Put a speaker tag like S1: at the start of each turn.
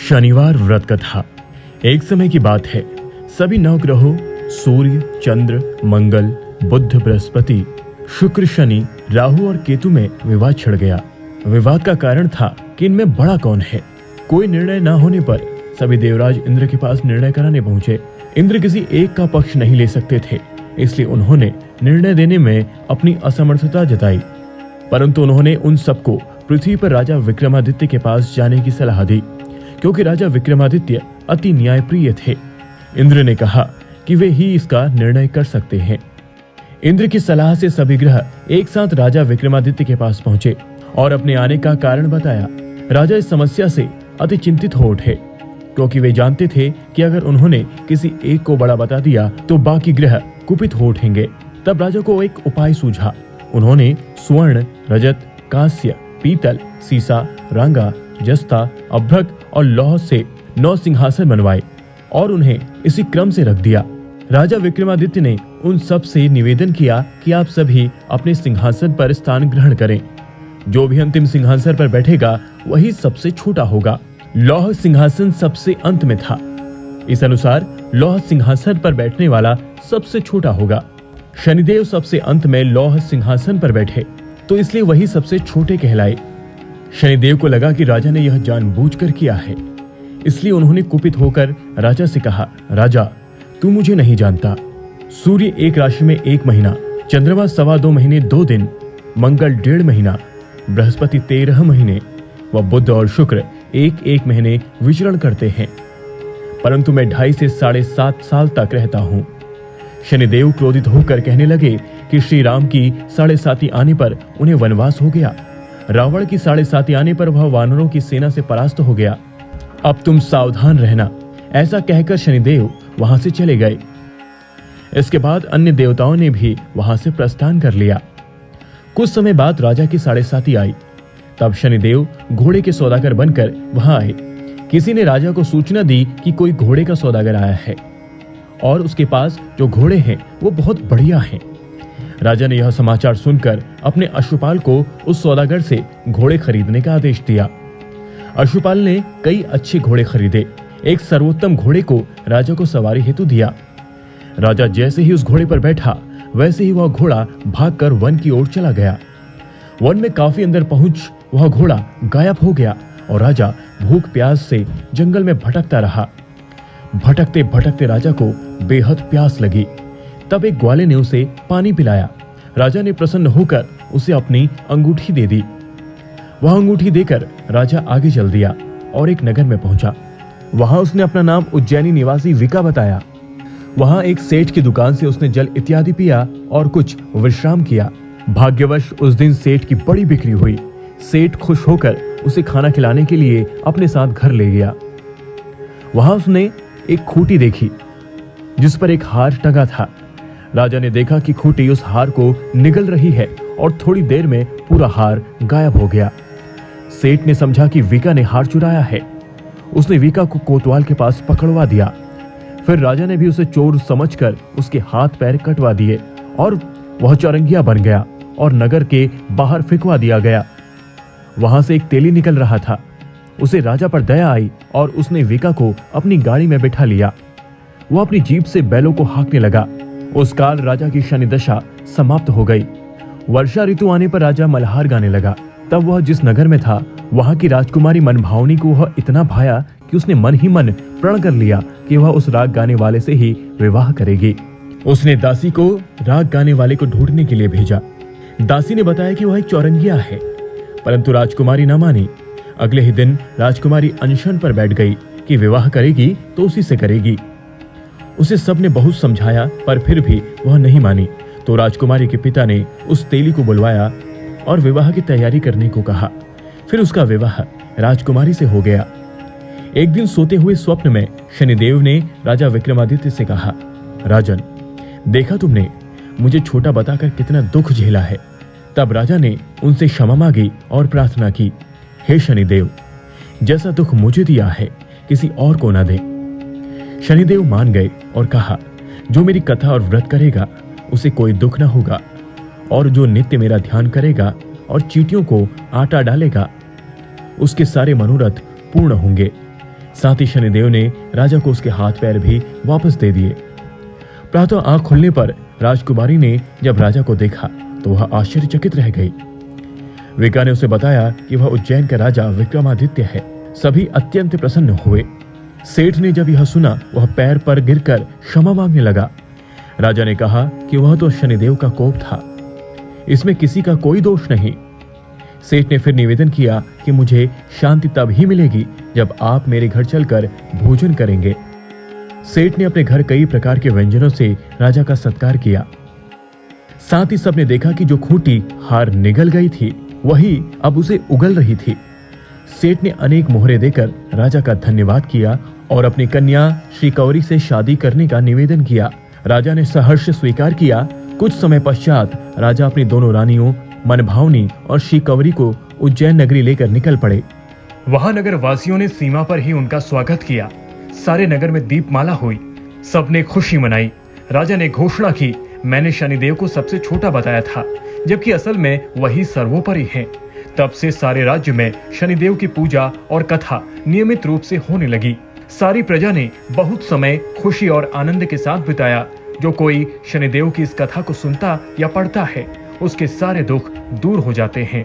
S1: शनिवार व्रत कथा। एक समय की बात है, सभी नवग्रहों सूर्य, चंद्र, मंगल, बुध, बृहस्पति, शुक्र, शनि, राहु और केतु में विवाद छिड़ गया। विवाद का कारण था कि इनमें बड़ा कौन है। कोई निर्णय न होने पर सभी देवराज इंद्र के पास निर्णय कराने पहुंचे। इंद्र किसी एक का पक्ष नहीं ले सकते थे, इसलिए उन्होंने निर्णय देने में अपनी असमर्थता जताई। परंतु उन्होंने उन सबको पृथ्वी पर राजा विक्रमादित्य के पास जाने की सलाह दी, क्योंकि राजा विक्रमादित्य अति न्यायप्रिय थे। इंद्र ने कहा कि वे ही इसका निर्णय कर सकते हैं। इंद्र की सलाह से सभी ग्रह एक साथ राजा विक्रमादित्य के पास पहुंचे और अपने आने का कारण बताया। राजा इस समस्या से अति चिंतित हो उठे, क्योंकि वे जानते थे कि अगर उन्होंने किसी एक को बड़ा बता दिया तो बाकी ग्रह कुपित हो उठेंगे। तब राजा को एक उपाय सूझा। उन्होंने स्वर्ण, रजत, कांस्य, पीतल, सीसा, रांगा, जस्ता, अभ्रक और लौह से 9 सिंहासन बनवाए और उन्हें इसी क्रम से रख दिया। राजा विक्रमादित्य ने उन सब से निवेदन किया कि आप सभी अपने सिंहासन पर स्थान ग्रहण करें। जो भी अंतिम सिंहासन पर बैठेगा वही सबसे छोटा होगा। लौह सिंहासन सबसे अंत में था। इस अनुसार लौह सिंहासन पर बैठने वाला सबसे छोटा होगा। शनिदेव सबसे अंत में लौह सिंहासन पर बैठे, तो इसलिए वही सबसे छोटे कहलाए। शनिदेव को लगा कि राजा ने यह जानबूझकर किया है, इसलिए उन्होंने कुपित होकर राजा से कहा, राजा, तू मुझे नहीं जानता। सूर्य एक राशि में 1 महीना, चंद्रमा 2.25 महीने 2 दिन, मंगल 1.5 महीना, बृहस्पति 13 महीने व बुध और शुक्र 1-1 महीने विचरण करते हैं, परंतु मैं 2.5 से 7.5 साल तक रहता हूँ। शनिदेव क्रोधित होकर कहने लगे कि श्री राम की 7.5 आने पर उन्हें वनवास हो गया। रावण की 7.5 आने पर वह वानरों की सेना से परास्त हो गया। अब तुम सावधान रहना। ऐसा कहकर शनिदेव वहां से चले गए। इसके बाद अन्य देवताओं ने भी वहां से प्रस्थान कर लिया। कुछ समय बाद राजा की 7.5 आई। तब शनिदेव घोड़े के सौदागर बनकर वहां आए। किसी ने राजा को सूचना दी कि कोई घोड़े का सौदागर आया है और उसके पास जो घोड़े हैं वो बहुत बढ़िया हैं। राजा ने यह समाचार सुनकर अपने अश्वपाल को उस सौदागर से घोड़े खरीदने का आदेश दिया। अश्वपाल ने कई अच्छे घोड़े खरीदे। एक सर्वोत्तम घोड़े को राजा को सवारी हेतु दिया। राजा जैसे ही उस घोड़े पर बैठा, वैसे ही वह घोड़ा भागकर वन की ओर चला गया। वन में काफी अंदर पहुंच वह घोड़ा गायब हो गया और राजा भूख प्यास से जंगल में भटकता रहा। भटकते भटकते राजा को बेहद प्यास लगी। तब एक ग्वाले ने उसे पानी पिलाया। राजा ने प्रसन्न होकर उसे अपनी अंगूठी दे दी। वह अंगूठी देकर राजा आगे चल दिया और एक नगर में पहुंचा। वहां उसने अपना नाम उज्जैनी निवासी विका बताया। वहां एक सेठ की दुकान से उसने जल इत्यादि पिया और कुछ विश्राम किया। भाग्यवश उस दिन सेठ की बड़ी बिक्री हुई। सेठ खुश होकर उसे खाना खिलाने के लिए अपने साथ घर ले गया। वहां उसने एक खूंटी देखी जिस पर एक हार टंगा था। राजा ने देखा कि खूंटी उस हार को निगल रही है और थोड़ी देर में पूरा हार गायब हो गया। सेठ ने समझा कि विका ने हार चुराया है। उसने विका को कोतवाल के पास पकड़वा दिया। फिर राजा ने भी उसे चोर समझकर उसके हाथ पैर कटवा दिए और वह चौरंगिया बन गया और नगर के बाहर फेंकवा दिया गया। वहां से एक तेली निकल रहा था। उसे राजा पर दया आई और उसने विका को अपनी गाड़ी में बैठा लिया। वह अपनी जीप से बैलों को हाँकने लगा। उस काल राजा की शनि दशा समाप्त हो गई। वर्षा ऋतु आने पर राजा मल्हार गाने लगा। तब वह जिस नगर में था वहां की राजकुमारी मनभावनी को वह इतना भाया कि उसने मन ही मन प्रण कर लिया कि वह उस राग गाने वाले से ही विवाह करेगी। उसने दासी को राग गाने वाले को ढूंढने के लिए भेजा। दासी ने बताया कि वह एक चौरंगिया है, परंतु राजकुमारी न मानी। अगले ही दिन राजकुमारी अनशन पर बैठ गई कि विवाह करेगी तो उसी से करेगी। उसे सबने बहुत समझाया पर फिर भी वह नहीं मानी। तो राजकुमारी के पिता ने उस तेली को बुलवाया और विवाह की तैयारी करने को कहा। फिर उसका विवाह राजकुमारी से हो गया। एक दिन सोते हुए स्वप्न में शनिदेव ने राजा विक्रमादित्य से कहा, राजन, देखा तुमने मुझे छोटा बताकर कितना दुख झेला है। तब राजा ने उनसे क्षमा मांगी और प्रार्थना की, हे शनिदेव, जैसा दुख मुझे दिया है किसी और को ना दे। शनिदेव मान गए और कहा, जो मेरी कथा और व्रत करेगा उसे कोई दुख न होगा, और जो नित्य मेरा ध्यान करेगा और चींटियों को आटा डालेगा उसके सारे मनोरथ पूर्ण होंगे। साथ ही शनिदेव ने राजा को उसके हाथ पैर भी वापस दे दिए। प्रातः आंख खुलने पर राजकुमारी ने जब राजा को देखा तो वह आश्चर्यचकित रह गई। विका ने उसे बताया कि वह उज्जैन का राजा विक्रमादित्य है। सभी अत्यंत प्रसन्न हुए। सेठ ने जब यह सुना वह पैर पर गिरकर क्षमा मांगने लगा। राजा ने कहा कि वह तो शनिदेव का कोप था, इसमें किसी का कोई दोष नहीं। सेठ ने फिर निवेदन किया कि मुझे शांति तब ही मिलेगी जब आप मेरे घर चलकर भोजन करेंगे। सेठ ने अपने घर कई प्रकार के व्यंजनों से राजा का सत्कार किया। साथ ही सबने देखा कि जो खूंटी हार निगल गई थी वही अब उसे उगल रही थी। सेठ ने अनेक मोहरे देकर राजा का धन्यवाद किया और अपनी कन्या श्री कौरी से शादी करने का निवेदन किया। राजा ने सहर्ष स्वीकार किया। कुछ समय पश्चात राजा अपनी दोनों रानियों मनभावनी और श्री कौरी को उज्जैन नगरी लेकर निकल पड़े। वहां नगर वासियों ने सीमा पर ही उनका स्वागत किया। सारे नगर में दीपमाला हुई, सबने खुशी मनाई। राजा ने घोषणा की, मैंने शनिदेव को सबसे छोटा बताया था, जबकि असल में वही सर्वोपरि है। तब से सारे राज्य में शनिदेव की पूजा और कथा नियमित रूप से होने लगी। सारी प्रजा ने बहुत समय खुशी और आनंद के साथ बिताया। जो कोई शनिदेव की इस कथा को सुनता या पढ़ता है उसके सारे दुख दूर हो जाते हैं।